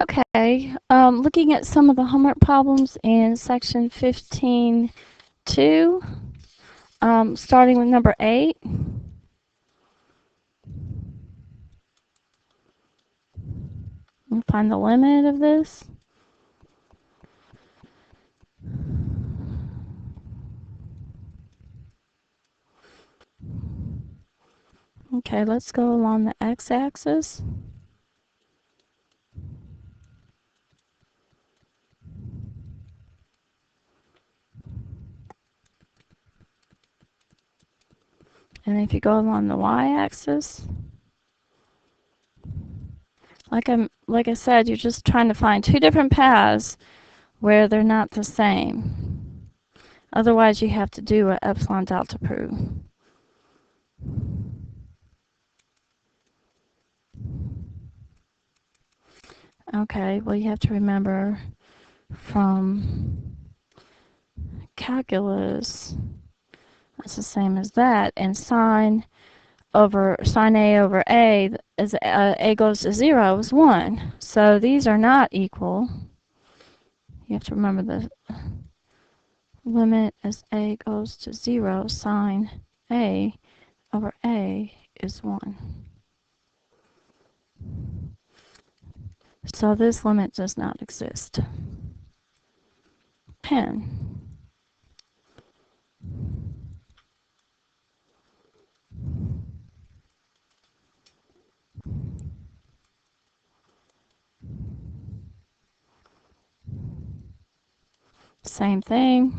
Okay, looking at some of the homework problems in section 15.2, starting with number 8. We'll find the limit of this. Okay, let's go along the x-axis. And if you go along the y-axis, like I said, you're just trying to find two different paths where they're not the same. Otherwise, you have to do an epsilon delta proof. Okay, well, you have to remember from calculus, that's the same as that, and sine A over A, as A goes to 0 is 1. So these are not equal. You have to remember the limit as A goes to 0, sine A over A is 1. So this limit does not exist. Pen. Same thing.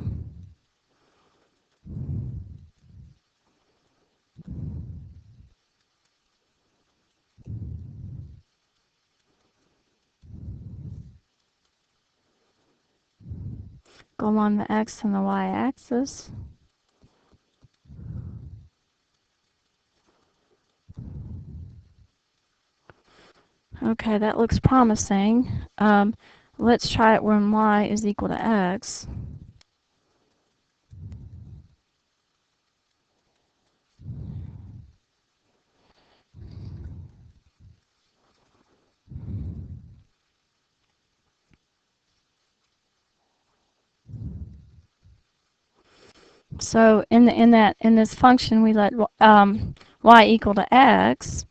Go along the x and the y-axis. Okay, that looks promising. Let's try it when y is equal to x. So in this function we let y equal to x,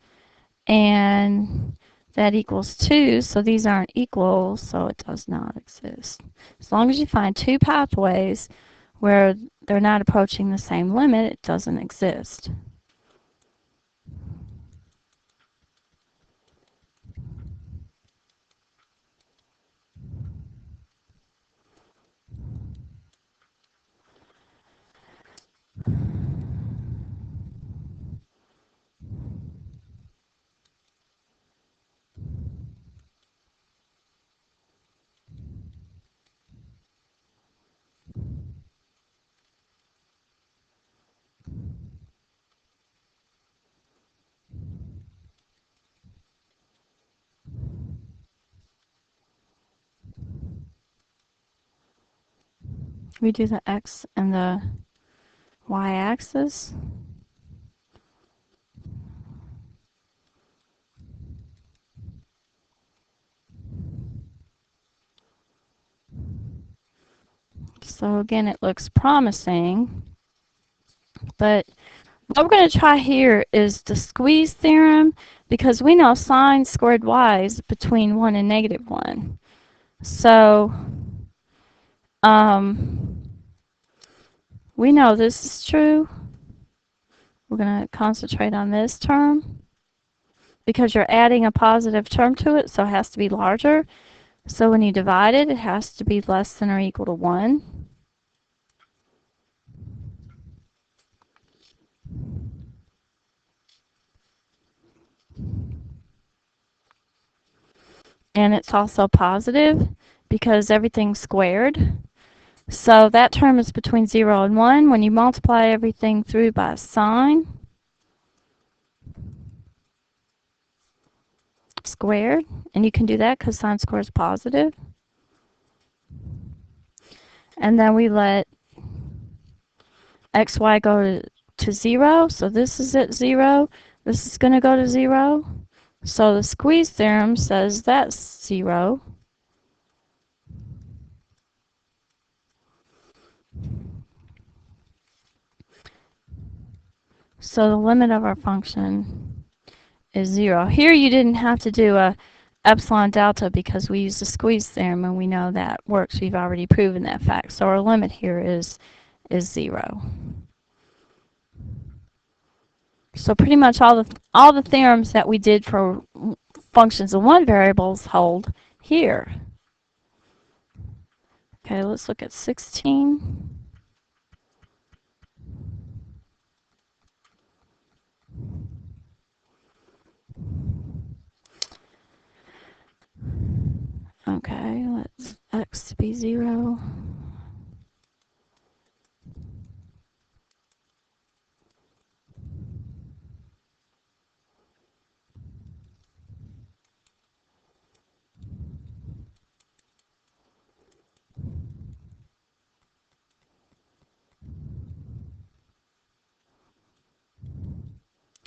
and that equals 2, so these aren't equal, so it does not exist. As long as you find two pathways where they're not approaching the same limit, it doesn't exist. We do the x and the y-axis. So again, it looks promising, but what we're going to try here is the squeeze theorem, because we know sine squared y is between 1 and -1. So we know this is true. We're going to concentrate on this term because you're adding a positive term to it, so it has to be larger. So when you divide it, it has to be less than or equal to 1. And it's also positive because everything's squared. So that term is between 0 and 1. When you multiply everything through by a sine squared, and you can do that because sine squared is positive. And then we let xy go to 0. So this is at 0. This is going to go to 0. So the squeeze theorem says that's 0. So the limit of our function is 0. Here you didn't have to do a epsilon delta because we used the squeeze theorem and we know that works. We've already proven that fact. So our limit here is 0. So pretty much all the theorems that we did for functions of one variables hold here. Okay, let's look at 16. Okay, let's x be 0.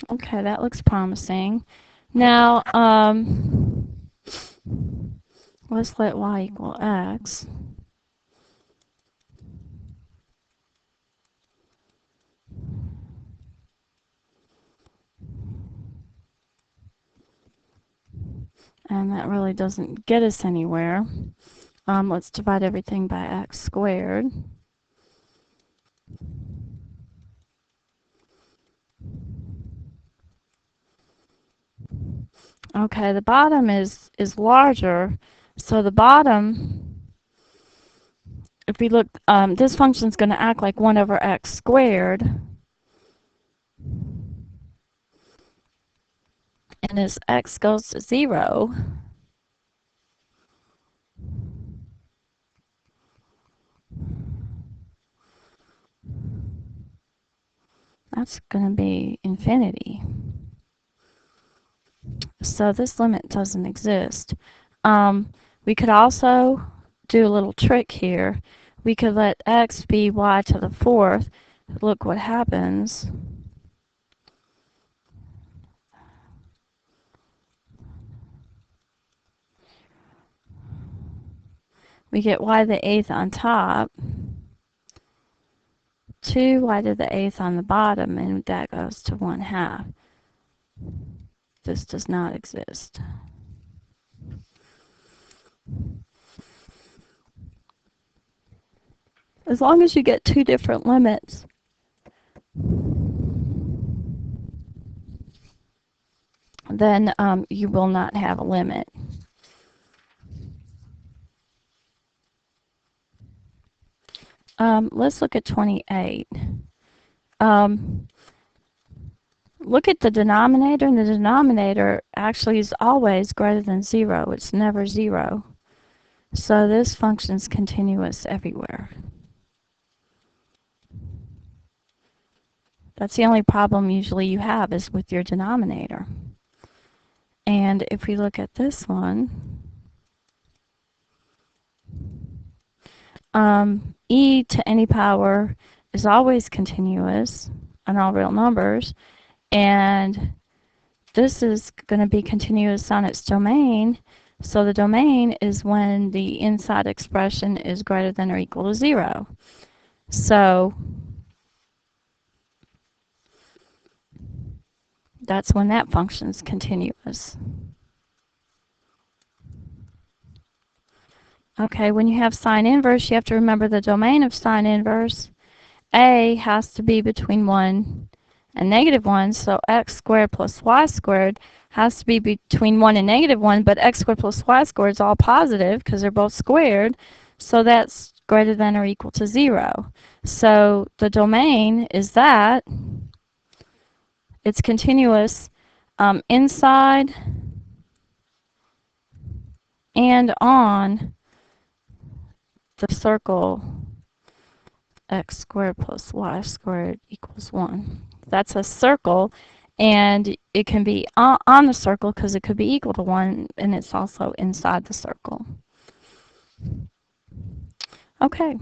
Okay, that looks promising. Now, let's let y equal x. And that really doesn't get us anywhere. Let's divide everything by x squared. Okay, the bottom is larger, so the bottom, if we look, this function is going to act like 1 over x squared. And as x goes to 0, that's going to be infinity. So this limit doesn't exist. We could also do a little trick here. We could let x be y to the 4th. Look what happens. We get y to the 8th on top, 2y to the 8th on the bottom, and that goes to 1/2. This does not exist. As long as you get two different limits, then you will not have a limit. Let's look at 28. Look at the denominator, and the denominator actually is always greater than 0. It's never 0. So this function is continuous everywhere. That's the only problem usually you have is with your denominator. And if we look at this one, e to any power is always continuous on all real numbers, and this is going to be continuous on its domain. So the domain is when the inside expression is greater than or equal to 0. So that's when that function is continuous. Okay, when you have sine inverse, you have to remember the domain of sine inverse. A has to be between 1 and -1, so x squared plus y squared has to be between 1 and -1, but x squared plus y squared is all positive because they're both squared, so that's greater than or equal to 0. So the domain is that it's continuous inside and on the circle x squared plus y squared equals 1. That's a circle, and it can be on the circle because it could be equal to 1, and it's also inside the circle. Okay.